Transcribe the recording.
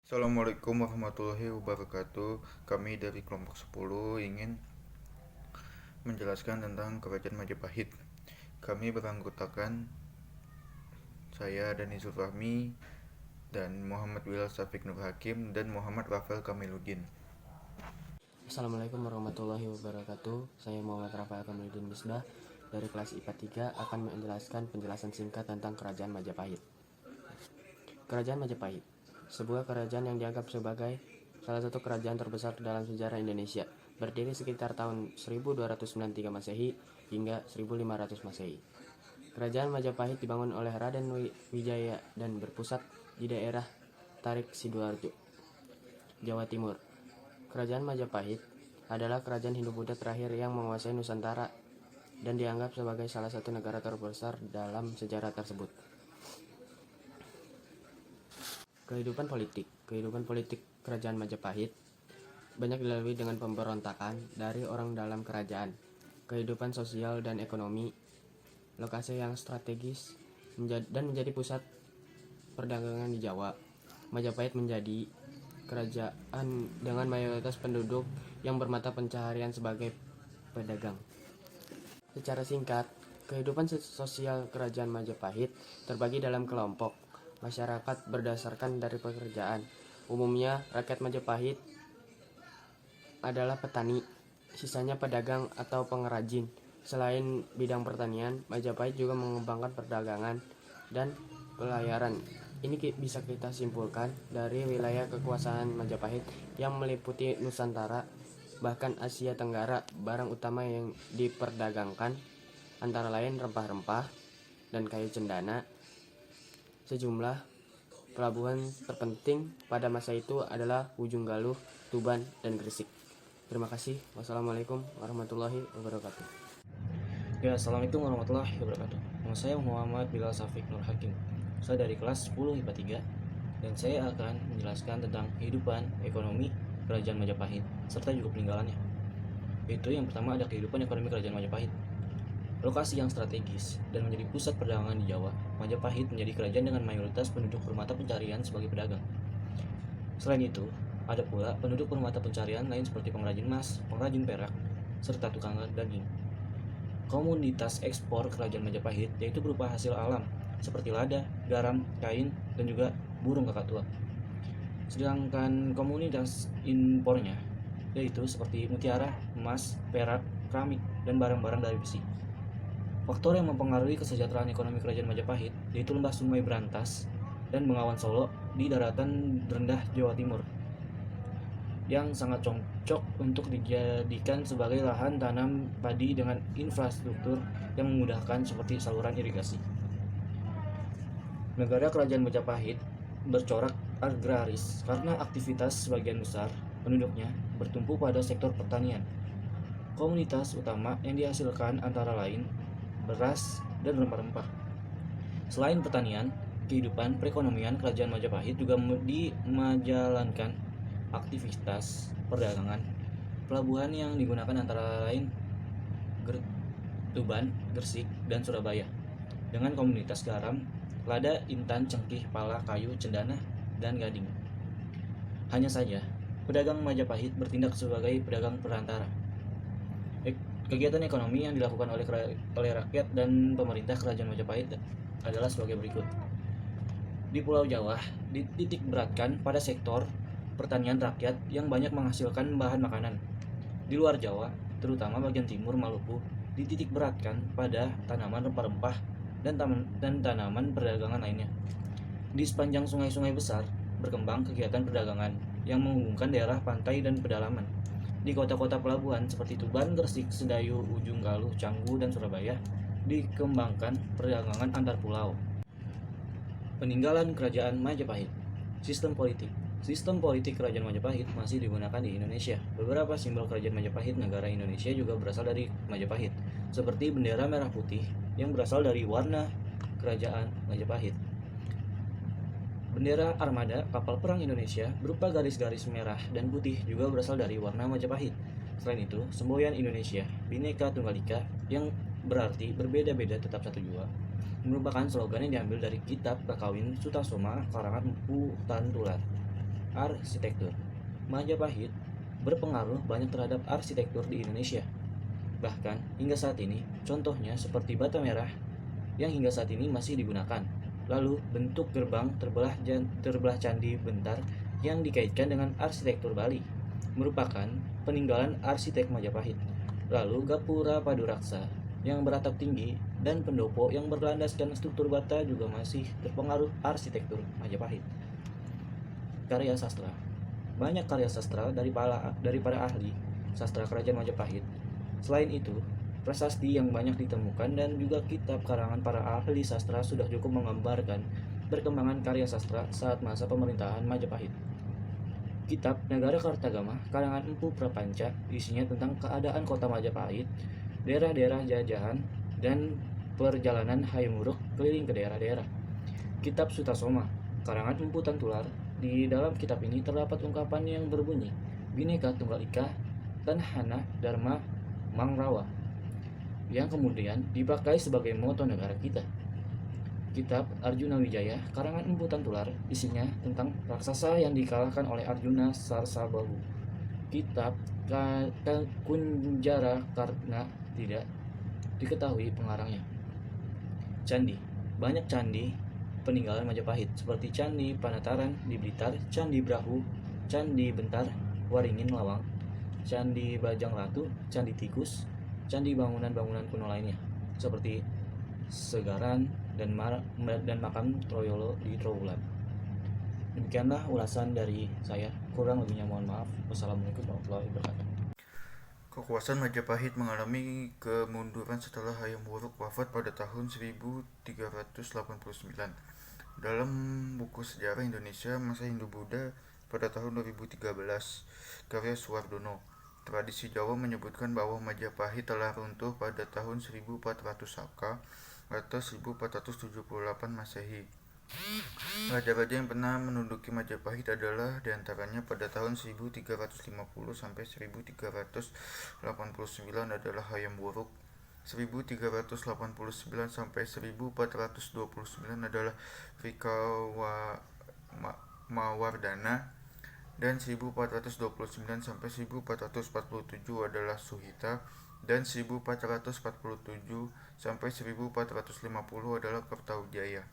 Assalamualaikum warahmatullahi wabarakatuh. Kami dari kelompok 10 ingin menjelaskan tentang Kerajaan Majapahit. Kami beranggotakan saya Dani Zulfahmi dan Muhammad Wilal Syafiq Nur Hakim dan Muhammad Rafael Kamiluddin. Assalamualaikum warahmatullahi wabarakatuh. Saya Muhammad Rafael Kamiluddin Misbah dari kelas IPA 3 akan menjelaskan penjelasan singkat tentang Kerajaan Majapahit. Kerajaan Majapahit, sebuah kerajaan yang dianggap sebagai salah satu kerajaan terbesar dalam sejarah Indonesia, berdiri sekitar tahun 1293 Masehi hingga 1500 Masehi. Kerajaan Majapahit dibangun oleh Raden Wijaya dan berpusat di daerah Tarik Sidoarjo, Jawa Timur. Kerajaan Majapahit adalah kerajaan Hindu-Buddha terakhir yang menguasai Nusantara dan dianggap sebagai salah satu negara terbesar dalam sejarah tersebut. Kehidupan politik Kerajaan Majapahit banyak dilalui dengan pemberontakan dari orang dalam kerajaan, kehidupan sosial dan ekonomi, lokasi yang strategis dan menjadi pusat perdagangan di Jawa. Majapahit menjadi kerajaan dengan mayoritas penduduk yang bermata pencaharian sebagai pedagang. Secara singkat, kehidupan sosial Kerajaan Majapahit terbagi dalam kelompok masyarakat berdasarkan dari pekerjaan. Umumnya, rakyat Majapahit adalah petani, sisanya pedagang atau pengrajin. Selain bidang pertanian, Majapahit juga mengembangkan perdagangan dan pelayaran. Ini bisa kita simpulkan dari wilayah kekuasaan Majapahit yang meliputi Nusantara, bahkan Asia Tenggara. Barang utama yang diperdagangkan antara lain rempah-rempah dan kayu cendana. Sejumlah pelabuhan terpenting pada masa itu adalah Ujung Galuh, Tuban, dan Gresik. Terima kasih. Wassalamualaikum warahmatullahi wabarakatuh. Assalamualaikum warahmatullahi wabarakatuh. Nama saya Muhammad Wilal Syafiq Nur Hakim. Saya dari kelas 10 IPA 3 dan saya akan menjelaskan tentang kehidupan ekonomi Kerajaan Majapahit serta juga peninggalannya. Yaitu yang pertama ada kehidupan ekonomi Kerajaan Majapahit. Lokasi yang strategis dan menjadi pusat perdagangan di Jawa, Majapahit menjadi kerajaan dengan mayoritas penduduk bermata pencarian sebagai pedagang. Selain itu, ada pula penduduk bermata pencarian lain seperti pengrajin emas, pengrajin perak, serta tukang daging. Komoditas ekspor Kerajaan Majapahit yaitu berupa hasil alam seperti lada, garam, kain, dan juga burung kakak tua. Sedangkan komoditas impornya yaitu seperti mutiara, emas, perak, keramik, dan barang-barang dari besi. Faktor yang mempengaruhi kesejahteraan ekonomi Kerajaan Majapahit yaitu lembah Sungai Berantas dan Bengawan Solo di daratan rendah Jawa Timur yang sangat cocok untuk dijadikan sebagai lahan tanam padi dengan infrastruktur yang memudahkan seperti saluran irigasi. Negara Kerajaan Majapahit bercorak agraris karena aktivitas sebagian besar penduduknya bertumpu pada sektor pertanian. Komoditas utama yang dihasilkan antara lain beras dan rempah-rempah. Selain pertanian, kehidupan perekonomian Kerajaan Majapahit juga dimajalankan aktivitas perdagangan. Pelabuhan yang digunakan antara lain Tuban, Gresik, dan Surabaya dengan komoditas garam, lada, intan, cengkih, pala, kayu, cendana, dan gading. Hanya saja, pedagang Majapahit bertindak sebagai pedagang perantara. Kegiatan ekonomi yang dilakukan oleh rakyat dan pemerintah Kerajaan Majapahit adalah sebagai berikut. Di Pulau Jawa, dititik beratkan pada sektor pertanian rakyat yang banyak menghasilkan bahan makanan. Di luar Jawa, terutama bagian timur Maluku, dititik beratkan pada tanaman rempah-rempah dan tanaman perdagangan lainnya. Di sepanjang sungai-sungai besar, berkembang kegiatan perdagangan yang menghubungkan daerah pantai dan pedalaman. Di kota-kota pelabuhan seperti Tuban, Gresik, Sedayu, Ujung Galuh, Canggu, dan Surabaya, dikembangkan perdagangan antar pulau. Peninggalan Kerajaan Majapahit. Sistem politik Kerajaan Majapahit masih digunakan di Indonesia. Beberapa simbol Kerajaan Majapahit negara Indonesia juga berasal dari Majapahit, seperti bendera merah putih yang berasal dari warna Kerajaan Majapahit. Bendera armada kapal perang Indonesia berupa garis-garis merah dan putih juga berasal dari warna Majapahit. Selain itu, semboyan Indonesia, Bhinneka Tunggal Ika, yang berarti berbeda-beda tetap satu jua, merupakan slogan yang diambil dari kitab Kakawin Sutasoma karangan Empu Tantular. arsitektur. Majapahit berpengaruh banyak terhadap arsitektur di Indonesia. Bahkan hingga saat ini, contohnya seperti bata merah yang hingga saat ini masih digunakan. Lalu bentuk gerbang terbelah candi Bentar yang dikaitkan dengan arsitektur Bali merupakan peninggalan arsitek Majapahit. Lalu gapura Paduraksa yang beratap tinggi dan pendopo yang berlandaskan struktur bata juga masih terpengaruh arsitektur Majapahit. Karya sastra. Banyak karya sastra dari para ahli sastra kerajaan Majapahit. Selain itu, prasasti yang banyak ditemukan dan juga kitab karangan para ahli sastra sudah cukup menggambarkan perkembangan karya sastra saat masa pemerintahan Majapahit. Kitab Negara Kartagama karangan Empu Prapanca isinya tentang keadaan kota Majapahit, daerah-daerah jajahan, dan perjalanan Hayam Wuruk keliling ke daerah-daerah. Kitab Sutasoma karangan Empu Tantular. Di dalam kitab ini terdapat ungkapan yang berbunyi Bhinneka Tunggal Ika Tanhana Dharma Mangrawa yang kemudian dipakai sebagai moto negara kita. Kitab Arjuna Wijaya karangan Empu Tantular isinya tentang raksasa yang dikalahkan oleh Arjuna Sarsabahu. Kitab Kunjara Karna tidak diketahui pengarangnya. Candi. Banyak candi peninggalan Majapahit seperti Candi Panataran di Blitar, Candi Brahu, Candi Bentar, Waringin Lawang, Candi Bajang Ratu, Candi Tikus, candi bangunan-bangunan kuno lainnya seperti Segaran dan makam Troyolo di Trowulan. Demikianlah ulasan dari saya. Kurang lebihnya mohon maaf. Wassalamualaikum warahmatullahi wabarakatuh. Kekuasaan Majapahit mengalami kemunduran setelah Hayam Wuruk wafat pada tahun 1389. Dalam buku Sejarah Indonesia Masa Hindu-Buddha pada tahun 2013, karya Suwardono, tradisi Jawa menyebutkan bahwa Majapahit telah runtuh pada tahun 1400 Saka atau 1478 Masehi. Raja-raja yang pernah menduduki Majapahit adalah diantaranya pada tahun 1350 sampai 1389 adalah Hayam Wuruk, 1389 sampai 1429 adalah Vikawardhana, dan 1429 sampai 1447 adalah Suhita, dan 1447 sampai 1450 adalah Kertawijaya.